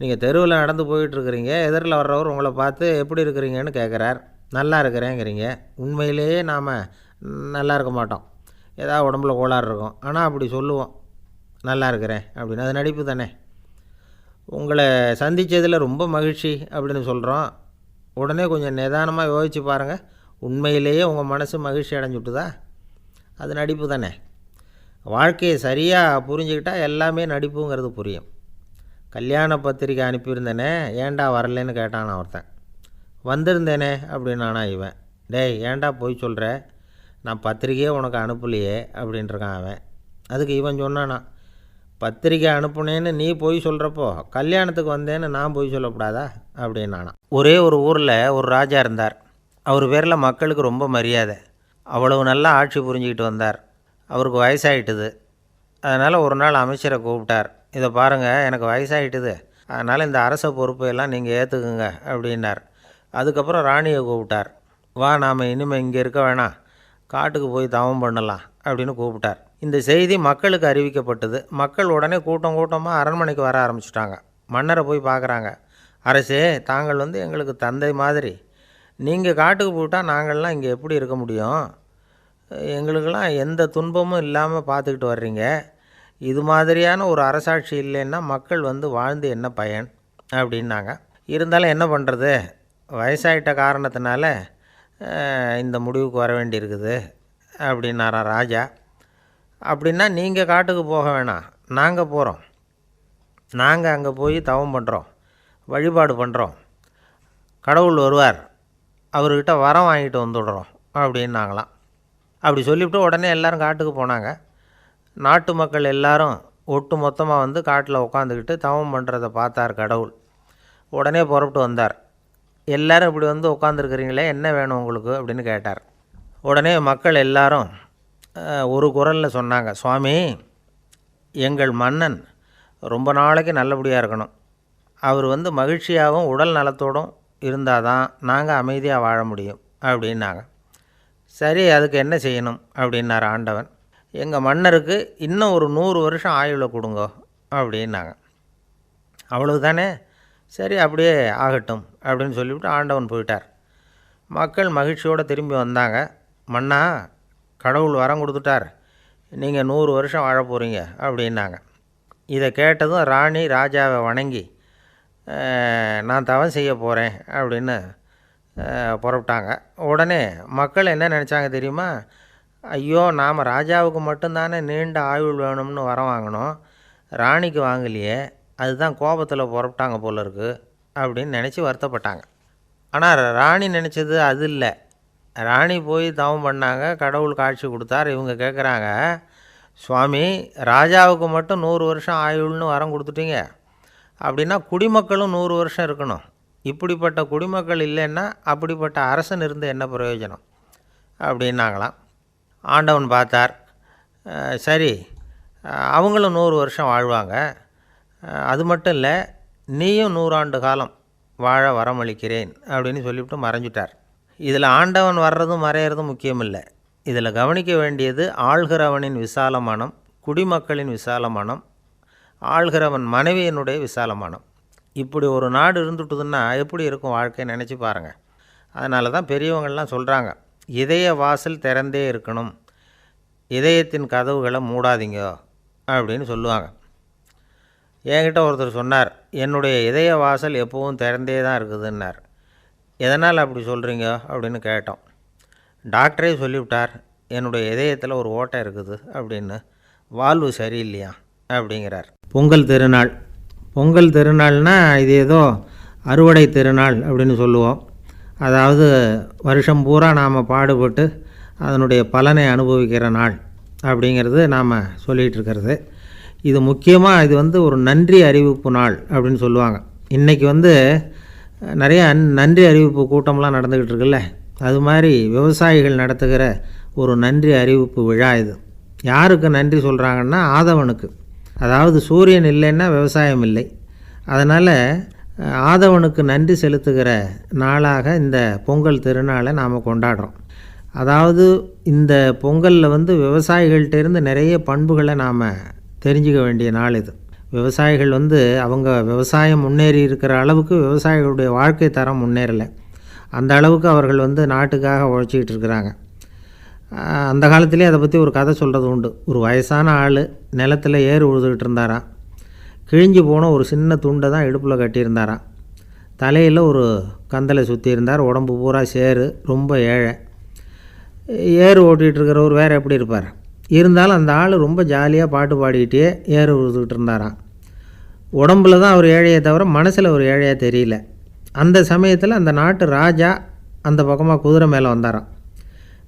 நீங்கள் தெருவில் நடந்து போயிட்டுருக்கிறீங்க, எதிரில் வர்றவர் உங்களை பார்த்து எப்படி இருக்கிறீங்கன்னு கேட்குறார். நல்லா இருக்கிறேங்கிறீங்க. உண்மையிலேயே நாம் நல்லா இருக்க மாட்டோம், ஏதாவது உடம்புல கோளாறு இருக்கும். ஆனால் அப்படி சொல்லுவோம், நல்லா இருக்கிறேன் அப்படின்னு. அது நடிப்பு தானே. உங்களை சந்தித்ததில் ரொம்ப மகிழ்ச்சி அப்படின்னு சொல்கிறோம். உடனே கொஞ்சம் நிதானமாக யோசித்து பாருங்கள், உண்மையிலேயே உங்கள் மனசு மகிழ்ச்சி அடைஞ்சுட்டுதா? அது நடிப்பு தானே. வாழ்க்கையை சரியாக புரிஞ்சுக்கிட்டால் எல்லாமே நடிப்புங்கிறது புரியும். கல்யாண பத்திரிக்கை அனுப்பியிருந்தேனே, ஏன்டா வரலன்னு கேட்டான் ஒருத்தன். வந்திருந்தேனே அப்படின்னானா இவன். டேய் ஏன்டா போய் சொல்கிற, நான் பத்திரிக்கையே உனக்கு அனுப்பலையே அப்படின்ட்டுருக்கான் அவன். அதுக்கு இவன் சொன்னானா, பத்திரிக்கை அனுப்புனேன்னு நீ போய் சொல்கிறப்போ கல்யாணத்துக்கு வந்தேன்னு நான் போய் சொல்லக்கூடாதா அப்படின்னானா. ஒரே ஒரு ஊரில் ஒரு ராஜா இருந்தார். அவர் பேரில் மக்களுக்கு ரொம்ப மரியாதை. அவ்வளவு நல்லா ஆட்சி புரிஞ்சிக்கிட்டு வந்தார். அவருக்கு வயசாகிட்டுது. அதனால் ஒரு நாள் அமைச்சரை கூப்பிட்டார். இதை பாருங்கள், எனக்கு வயசாகிட்டுது, அதனால் இந்த அரச பொறுப்பையெல்லாம் நீங்கள் ஏற்றுக்குங்க அப்படின்னார். அதுக்கப்புறம் ராணியை கூப்பிட்டார். வா, நாம் இனிமேல் இங்கே இருக்க வேணாம், காட்டுக்கு போய் தவம் பண்ணலாம் அப்படின்னு கூப்பிட்டார். இந்த செய்தி மக்களுக்கு அறிவிக்கப்பட்டது. மக்கள் உடனே கூட்டம் கூட்டமாக அரண்மனைக்கு வர ஆரம்பிச்சிட்டாங்க. மன்னரை போய் பார்க்குறாங்க. அரசே, தாங்கள் எங்களுக்கு தந்தை மாதிரி. நீங்கள் காட்டுக்கு போயிட்டால் நாங்கள்லாம் இங்கே எப்படி இருக்க முடியும்? எங்களுக்கெல்லாம் எந்த துன்பமும் இல்லாமல் பார்த்துக்கிட்டு வர்றீங்க. இது மாதிரியான ஒரு அரசாட்சி இல்லைன்னா மக்கள் வாழ்ந்து என்ன பயன் அப்படின்னாங்க. இருந்தாலும் என்ன பண்ணுறது, வயசாகிட்ட காரணத்தினால இந்த முடிவுக்கு வர வேண்டியிருக்குது அப்படின்னாராம் ராஜா. அப்படின்னா நீங்கள் காட்டுக்கு போக வேணாம், நாங்கள் போகிறோம். நாங்கள் அங்கே போய் தவம் பண்ணுறோம், வழிபாடு பண்ணுறோம். கடவுள் வருவார், அவர்கிட்ட வரம் வாங்கிட்டு வந்துடுறோம் அப்படின்னாங்களாம். அப்படி சொல்லிவிட்டு உடனே எல்லோரும் காட்டுக்கு போனாங்க. நாட்டு மக்கள் எல்லாரும் ஒட்டு மொத்தமாக காட்டில் உட்காந்துக்கிட்டு தவம் பண்ணுறதை பார்த்தார் கடவுள். உடனே புறப்பட்டு வந்தார். எல்லோரும் இப்படி உட்காந்துருக்குறீங்களே, என்ன வேணும் உங்களுக்கு அப்படின்னு கேட்டார். உடனே மக்கள் எல்லாரும் ஒரு குரலில் சொன்னாங்க, சுவாமி, எங்கள் மன்னன் ரொம்ப நாளைக்கு நல்லபடியாக இருக்கணும். அவர் மகிழ்ச்சியாகவும் உடல் நலத்தோடும் இருந்தால் தான் நாங்கள் அமைதியாக வாழ முடியும் அப்படின்னாங்க. சரி, அதுக்கு என்ன செய்யணும் அப்படின்னார் ஆண்டவன். எங்கள் மன்னருக்கு இன்னும் ஒரு 100 வருஷம் ஆயுளை கொடுங்க அப்படின்னாங்க. அவ்வளவு தானே, சரி அப்படியே ஆகட்டும் அப்படின்னு சொல்லிவிட்டு ஆண்டவன் போயிட்டார். மக்கள் மகிழ்ச்சியோடு திரும்பி வந்தாங்க. மன்னா, கடவுள் வரம் கொடுத்துட்டார், நீங்கள் 100 வருஷம் வாழ போகிறீங்க அப்படின்னாங்க. இதை கேட்டதும் ராணி ராஜாவை வணங்கி, நான் தவம் செய்ய போகிறேன் அப்படின்னு புறப்பட்டாங்க. உடனே மக்கள் என்ன நினச்சாங்க தெரியுமா? ஐயோ, நாம் ராஜாவுக்கு மட்டும்தானே நீண்ட ஆயுள் வேணும்னு வரம் வாங்கினோம், ராணிக்கு வாங்கலையே, அதுதான் கோபத்தில் புறப்பட்டாங்க போல இருக்குது அப்படின்னு நினச்சி வருத்தப்பட்டாங்க. ஆனால் ராணி நினச்சது அது இல்லை. ராணி போய் தவம் பண்ணாங்க, கடவுள் காட்சி கொடுத்தார். இவங்க கேட்குறாங்க, சுவாமி, ராஜாவுக்கு மட்டும் 100 வருஷம் ஆயுள்னு வரம் கொடுத்துட்டீங்க, அப்படின்னா குடிமக்களும் 100 வருஷம் இருக்கணும். இப்படிப்பட்ட குடிமக்கள் இல்லைன்னா அப்படிப்பட்ட அரசன் இருந்து என்ன பிரயோஜனம் அப்படின்னாங்களாம். ஆண்டவன் பார்த்தார். சரி, அவங்களும் 100 வருஷம் வாழ்வாங்க, அது மட்டும் இல்லை, நீயும் 100 ஆண்டு காலம் வாழ வரமளிக்கிறேன் அப்படின்னு சொல்லிவிட்டு மறைஞ்சிட்டார். இதில் ஆண்டவன் வர்றதும் மறையிறதும் முக்கியம் இல்லை. இதில் கவனிக்க வேண்டியது ஆள்கிறவனின் விசால மனம், குடிமக்களின் விசால மனம், ஆள்கிறவன் மனைவியினுடைய விசால மனம். இப்படி ஒரு நாடு இருந்துட்டுதுன்னா எப்படி இருக்கும் வாழ்க்கை நினச்சி பாருங்கள். அதனால தான் பெரியவங்கள்லாம் சொல்கிறாங்க, இதய வாசல் திறந்தே இருக்கணும், இதயத்தின் கதவுகளை மூடாதீங்க அப்படின்னு சொல்லுவாங்க. என்கிட்ட ஒருத்தர் சொன்னார், என்னுடைய இதய வாசல் எப்போவும் திறந்தே தான் இருக்குதுன்னார். எதனால் அப்படி சொல்கிறீங்க அப்படின்னு கேட்டோம். டாக்டரே சொல்லிவிட்டார், என்னுடைய இதயத்தில் ஒரு ஓட்டை இருக்குது அப்படின்னு, வால்வு சரியில்லையா அப்படிங்கிறார். பொங்கல் திருநாள். பொங்கல் திருநாள்னால் இது ஏதோ அறுவடை திருநாள் அப்படின்னு சொல்லுவோம். அதாவது வருஷம் பூரா நாம் பாடுபட்டு அதனுடைய பலனை அனுபவிக்கிற நாள் அப்படிங்கிறது நாம் சொல்லிகிட்டு இருக்கிறது. இது முக்கியமாக இது ஒரு நன்றி அறிவிப்பு நாள் அப்படின்னு சொல்லுவாங்க. இன்றைக்கி நிறைய நன்றி அறிவிப்பு கூட்டம்லாம் நடந்துக்கிட்டு இருக்குல்ல, அது மாதிரி விவசாயிகள் நடத்துகிற ஒரு நன்றி அறிவிப்பு விழா இது. யாருக்கு நன்றி சொல்கிறாங்கன்னா ஆதவனுக்கு. அதாவது சூரியன் இல்லைன்னா விவசாயம் இல்லை. அதனால் ஆதவனுக்கு நன்றி செலுத்துகிற நாளாக இந்த பொங்கல் திருநாளை நாம் கொண்டாடுறோம். அதாவது இந்த பொங்கலில் விவசாயிகள்கிட்டேருந்து நிறைய பண்புகளை நாம் தெரிஞ்சுக்க வேண்டிய நாள் இது. விவசாயிகள் அவங்க விவசாயம் முன்னேறி இருக்கிற அளவுக்கு விவசாயிகளுடைய வாழ்க்கை தரம் முன்னேறலை. அந்த அளவுக்கு அவர்கள் நாட்டுக்காக உழைச்சிக்கிட்டு இருக்கிறாங்க. அந்த காலத்திலே அதை பற்றி ஒரு கதை சொல்கிறது உண்டு. ஒரு வயசான ஆள் நிலத்தில் ஏறு உழுதுகிட்டு இருந்தாராம். கிழிஞ்சு போன ஒரு சின்ன துண்டை தான் இடுப்பில் கட்டியிருந்தாராம். தலையில் ஒரு கந்தலை சுற்றி இருந்தார். உடம்பு பூரா சேரு, ரொம்ப ஏழை. ஏறு ஓட்டிகிட்டு இருக்கிறவர் வேறு எப்படி இருப்பார்? இருந்தாலும் அந்த ஆள் ரொம்ப ஜாலியாக பாட்டு பாடிக்கிட்டே ஏறு உழுதுகிட்டு இருந்தாராம். உடம்பில் தான் அவர் ஏழையை தவிர மனசில் ஒரு ஏழையாக தெரியல. அந்த சமயத்தில் அந்த நாட்டு ராஜா அந்த பக்கமாக குதிரை மேலே வந்தாராம்.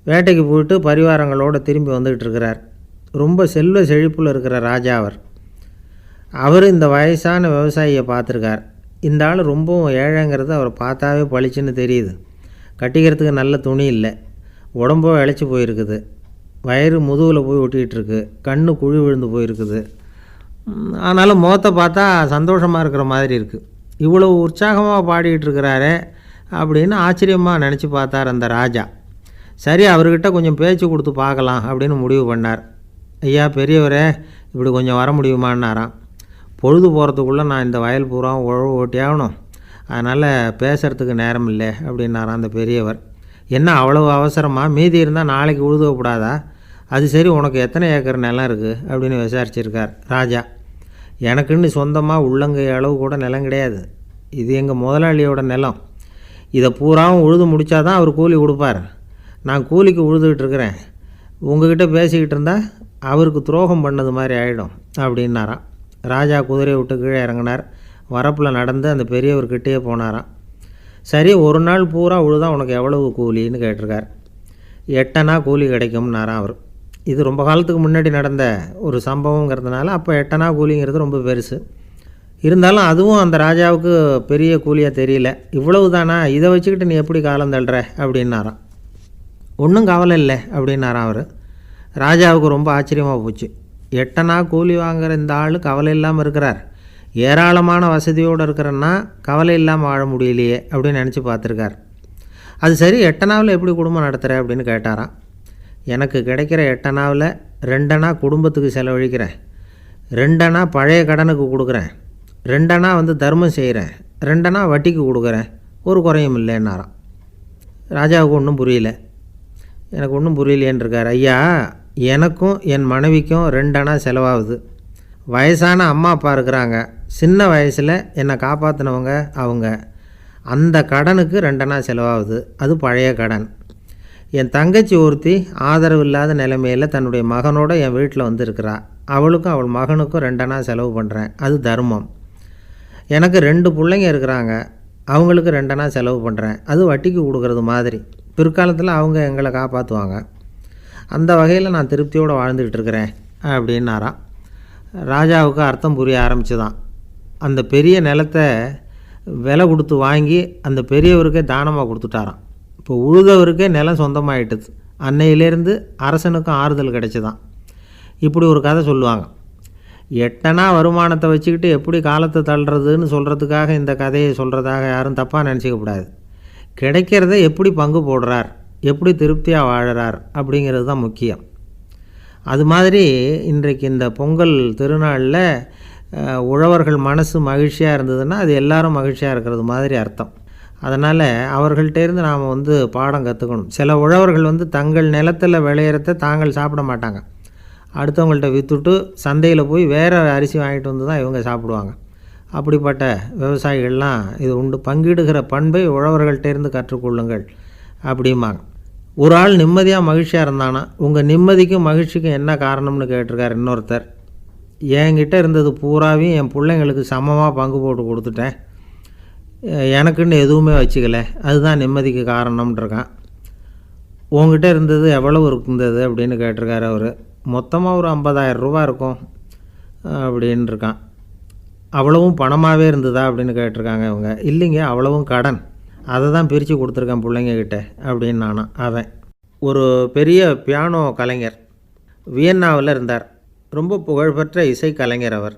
வேட்டைக்கு போயிட்டு பரிவாரங்களோடு திரும்பி வந்துக்கிட்டு இருக்கிறார். ரொம்ப செல்வ செழிப்பில் இருக்கிற ராஜா அவர் இந்த வயசான விவசாயியை பார்த்துருக்கார். இந்த ஆள் ரொம்பவும் ஏழைங்கிறது அவர் பார்த்தாவே பளிச்சுன்னு தெரியுது. கட்டிக்கிறதுக்கு நல்ல துணி இல்லை, உடம்போ இழைச்சி போயிருக்குது, வயிறு முதுகில் போய் ஒட்டிகிட்டு இருக்கு, கண்ணு குழி விழுந்து போயிருக்குது. ஆனாலும் முகத்தை பார்த்தா சந்தோஷமாக இருக்கிற மாதிரி இருக்குது. இவ்வளோ உற்சாகமாக பாடிக்கிட்டு இருக்கிறாரே அப்படின்னு ஆச்சரியமாக நினச்சி பார்த்தார் அந்த ராஜா. சரி, அவர்கிட்ட கொஞ்சம் பேச்சு கொடுத்து பார்க்கலாம் அப்படின்னு முடிவு பண்ணார். ஐயா பெரியவரே, இப்படி கொஞ்சம் வர முடியுமான்னாராம். பொழுது போகிறதுக்குள்ளே நான் இந்த வயல் பூரா உழவு ஓட்டி ஆகணும், அதனால் பேசுகிறதுக்கு நேரம் இல்லை அப்படின்னாராம் அந்த பெரியவர். என்ன அவ்வளவு அவசரமாக? மீதி இருந்தால் நாளைக்கு உழுதக்கூடாதா? அது சரி, உனக்கு எத்தனை ஏக்கர் நிலம் இருக்குது அப்படின்னு விசாரிச்சிருக்கார் ராஜா. எனக்குன்னு சொந்தமாக உள்ளங்கை அளவு கூட நிலம் கிடையாது. இது எங்கள் முதலாளியோட நிலம். இதை பூராவும் உழுது முடித்தாதான் அவர் கூலி கொடுப்பார். நான் கூலிக்கு உழுதுகிட்டு இருக்கிறேன். உங்ககிட்ட பேசிக்கிட்டு இருந்தால் அவருக்கு துரோகம் பண்ணது மாதிரி ஆகிடும் அப்படின்னாராம். ராஜா குதிரையை விட்டு கீழே இறங்கினார். வரப்பில் நடந்து அந்த பெரியவர்கிட்டே போனாராம். சரி, ஒரு நாள் பூரா உழுதா உனக்கு எவ்வளவு கூலின்னு கேட்டிருக்கார். 8 அணா கூலி கிடைக்கும்னாராம் அவர். இது ரொம்ப காலத்துக்கு முன்னாடி நடந்த ஒரு சம்பவங்கிறதுனால அப்போ 8 அணா கூலிங்கிறது ரொம்ப பெருசு. இருந்தாலும் அதுவும் அந்த ராஜாவுக்கு பெரிய கூலியாக தெரியல. இவ்வளவு தானா, இதை வச்சுக்கிட்டு நீ எப்படி காலம் தள்ளுற அப்படின்னாராம். ஒன்றும் கவலை இல்லை அப்படின்னாராம் அவர். ராஜாவுக்கு ரொம்ப ஆச்சரியமாக போச்சு. 8 அணா கூலி வாங்குகிற இந்த ஆள் கவலை இல்லாமல் இருக்கிறார், ஏராளமான வசதியோடு இருக்கிறன்னா கவலை இல்லாமல் வாழ முடியலையே அப்படின்னு நினச்சி பார்த்துருக்கார். அது சரி, 8 அணாவில் எப்படி குடும்பம் நடத்துகிற அப்படின்னு கேட்டாராம். எனக்கு கிடைக்கிற 8 அணாவில் 2 அணா குடும்பத்துக்கு செலவழிக்கிறேன், 2 அணா பழைய கடனுக்கு கொடுக்குறேன், 2 அணா தர்மம் செய்கிறேன், 2 அணா வட்டிக்கு கொடுக்குறேன், ஒரு குறையும் இல்லைன்னாராம். ராஜாவுக்கு ஒன்றும் புரியல. எனக்கு ஒன்றும் புரியலையேன்னு இருக்கார். ஐயா, எனக்கும் என் மனைவிக்கும் 2 அணா செலவாகுது. வயசான அம்மா அப்பா இருக்கிறாங்க, சின்ன வயசில் என்னை காப்பாற்றினவங்க அவங்க. அந்த கடனுக்கு 2 அணா செலவாகுது, அது பழைய கடன். என் தங்கச்சி ஒருத்தி ஆதரவு இல்லாத நிலைமையில் தன்னுடைய மகனோட என் வீட்டில் இருக்கிறா. அவளுக்கும் அவள் மகனுக்கும் 2 அணா செலவு பண்ணுறேன், அது தர்மம். எனக்கு 2 பிள்ளைங்க இருக்கிறாங்க, அவங்களுக்கு 2 அணா செலவு பண்ணுறேன், அது வட்டிக்கு கொடுக்குறது மாதிரி. பிற்காலத்தில் அவங்க எங்களை காப்பாற்றுவாங்க. அந்த வகையில் நான் திருப்தியோடு வாழ்ந்துக்கிட்டு இருக்கிறேன் அப்படின்னாராம். ராஜாவுக்கு அர்த்தம் புரிய ஆரம்பிச்சுதான். அந்த பெரிய நிலத்தை விலை கொடுத்து வாங்கி அந்த பெரியவருக்கே தானமாக கொடுத்துட்டாராம். இப்போ உழுதவருக்கே நிலம் சொந்தமாகிட்டுது. அன்னையிலேருந்து அரசனுக்கும் ஆறுதல் கிடைச்சிதான். இப்படி ஒரு கதை சொல்லுவாங்க. 8 அணா வருமானத்தை வச்சுக்கிட்டு எப்படி காலத்தை தள்ளுறதுன்னு சொல்கிறதுக்காக இந்த கதையை சொல்கிறதாக யாரும் தப்பாக நினச்சிக்கக்கூடாது. கிடைக்கிறத எப்படி பங்கு போடுறார், எப்படி திருப்தியாக வாழறார் அப்படிங்கிறது தான் முக்கியம். அது மாதிரி இன்றைக்கு இந்த பொங்கல் திருநாளில் உழவர்கள் மனசு மகிழ்ச்சியாக இருந்ததுன்னா அது எல்லாரும் மகிழ்ச்சியாக இருக்கிறது மாதிரி அர்த்தம். அதனால் அவர்கள்ட்டேருந்து நாம் பாடம் கற்றுக்கணும். சில உழவர்கள் தங்கள் நிலத்தில் விளையிறத தாங்கள் சாப்பிட மாட்டாங்க, அடுத்தவங்கள்ட்ட விற்றுட்டு சந்தையில் போய் வேறு அரிசி வாங்கிட்டு வந்து தான் இவங்க சாப்பிடுவாங்க. அப்படிப்பட்ட விவசாயிகள்லாம் இது உண்டு. பங்கிடுகிற பண்பை உழவர்கள்ட்டேருந்து கற்றுக்கொள்ளுங்கள் அப்படிம்பாங்க. ஒரு ஆள் நிம்மதியாக மகிழ்ச்சியாக இருந்தானா, உங்கள் நிம்மதிக்கும் மகிழ்ச்சிக்கும் என்ன காரணம்னு கேட்டிருக்கார் இன்னொருத்தர். என்கிட்ட இருந்தது பூராவையும் என் பிள்ளைங்களுக்கு சமமாக பங்கு போட்டு கொடுத்துட்டேன், எனக்குன்னு எதுவுமே வச்சுக்கல, அதுதான் நிம்மதிக்கு காரணம்ன்றிருக்கான். உங்ககிட்ட இருந்தது எவ்வளவு இருந்தது அப்படின்னு கேட்டிருக்காரு அவர். மொத்தமாக ஒரு 50,000 ரூபா இருக்கும் அப்படின்னு இருக்கான். அவ்வளவும் பணமாகவே இருந்ததா அப்படின்னு கேட்டிருக்காங்க இவங்க. இல்லைங்க, அவ்வளவும் கடன், அதை தான் பிரித்து கொடுத்துருக்கேன் பிள்ளைங்கக்கிட்ட அப்படின்னு நானும். அவன் ஒரு பெரிய பியானோ கலைஞர், வியன்னாவில் இருந்தார். ரொம்ப புகழ்பெற்ற இசை கலைஞர் அவர்.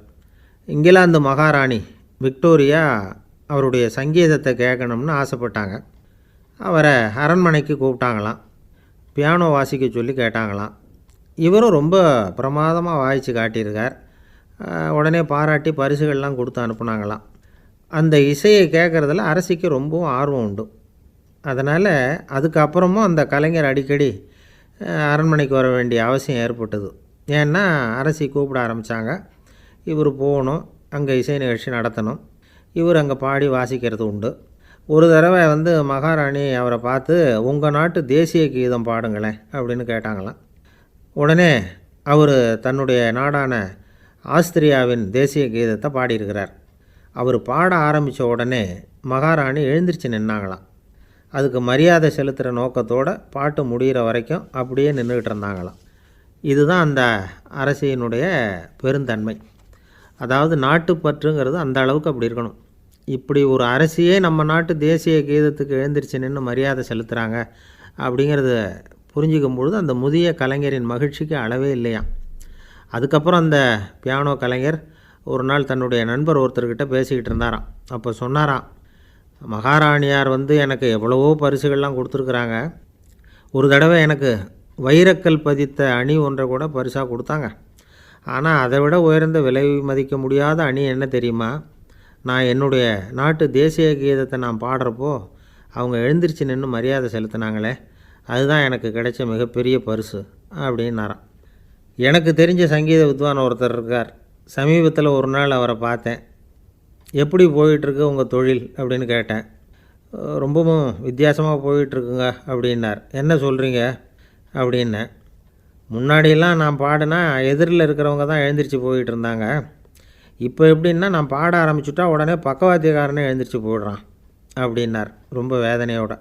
இங்கிலாந்து மகாராணி விக்டோரியா அவருடைய சங்கீதத்தை கேட்கணும்னு ஆசைப்பட்டாங்க. அவரை அரண்மனைக்கு கூப்பிட்டாங்களாம். பியானோ வாசிக்க சொல்லி கேட்டாங்களாம். இவரும் ரொம்ப பிரமாதமாக வாய்ச்சி காட்டியிருக்கார். உடனே பாராட்டி பரிசுகள்லாம் கொடுத்து அனுப்புனாங்களாம். அந்த இசையை கேட்குறதுல அரசிக்கு ரொம்பவும் ஆர்வம் உண்டு. அதனால் அதுக்கப்புறமும் அந்த கலைஞர் அடிக்கடி அரண்மனைக்கு வர வேண்டிய அவசியம் ஏற்பட்டது. ஏன்னா அரசி கூப்பிட ஆரம்பித்தாங்க. இவர் போகணும், அங்கே இசை நிகழ்ச்சி நடத்தணும். இவர் அங்கே பாடி வாசிக்கிறது உண்டு. ஒரு தடவை மகாராணி அவரை பார்த்து, உங்கள் நாட்டு தேசிய கீதம் பாடுங்களேன் அப்படின்னு கேட்டாங்களாம். உடனே அவர் தன்னுடைய நாடான ஆஸ்திரியாவின் தேசிய கீதத்தை பாடியிருக்கிறார். அவர் பாட ஆரம்பித்த உடனே மகாராணி எழுந்திரிச்சு நின்னாங்களாம். அதுக்கு மரியாதை செலுத்துகிற நோக்கத்தோடு பாட்டு முடிகிற வரைக்கும் அப்படியே நின்றுக்கிட்டு இருந்தாங்களாம். இதுதான் அந்த அரசியினுடைய பெருந்தன்மை. அதாவது நாட்டுப்பற்றுங்கிறது அந்த அளவுக்கு அப்படி இருக்கணும். இப்படி ஒரு அரசியே நம்ம நாட்டு தேசிய கீதத்துக்கு எழுந்திரிச்சு நின்று மரியாதை செலுத்துகிறாங்க அப்படிங்கிறத புரிஞ்சிக்கும் பொழுது அந்த முதிய கலைஞரின் மகிழ்ச்சிக்கு அளவே இல்லையாம். அதுக்கப்புறம் அந்த பியானோ கலைஞர் ஒரு நாள் தன்னுடைய நண்பர் ஒருத்தர்கிட்ட பேசிக்கிட்டு இருந்தாராம். அப்போ சொன்னாராம், மகாராணியார் எனக்கு எவ்வளவோ பரிசுகள்லாம் கொடுத்துருக்குறாங்க. ஒரு தடவை எனக்கு வைரக்கல் பதித்த அணி ஒன்றை கூட பரிசாக கொடுத்தாங்க. ஆனால் அதை விட உயர்ந்த விலை மதிக்க முடியாத அணி என்ன தெரியுமா? நான் என்னுடைய நாட்டு தேசிய கீதத்தை நான் பாடுறப்போ அவங்க எழுந்திரிச்சு நின்று மரியாதை செலுத்தினாங்களே, அதுதான் எனக்கு கிடைச்ச மிகப்பெரிய பரிசு அப்படின்னாராம். எனக்கு தெரிஞ்ச சங்கீத வித்வான் ஒருத்தர் இருக்கார். சமீபத்தில் ஒரு நாள் அவரை பார்த்தேன். எப்படி போயிட்டுருக்கு உங்கள் தொழில் அப்படின்னு கேட்டேன். ரொம்பவும் வித்தியாசமாக போயிட்டுருக்குங்க அப்படின்னார். என்ன சொல்கிறீங்க அப்படின்னேன். முன்னாடியெல்லாம் நான் பாடினா எதிரில் இருக்கிறவங்க தான் எழுந்திரிச்சு போயிட்டு இருந்தாங்க. இப்போ எப்படின்னா நான் பாட ஆரம்பிச்சுட்டா உடனே பக்கவாத்தியக்காரனே எழுந்திரிச்சு போயிடுறான் அப்படின்னார் ரொம்ப வேதனையோட.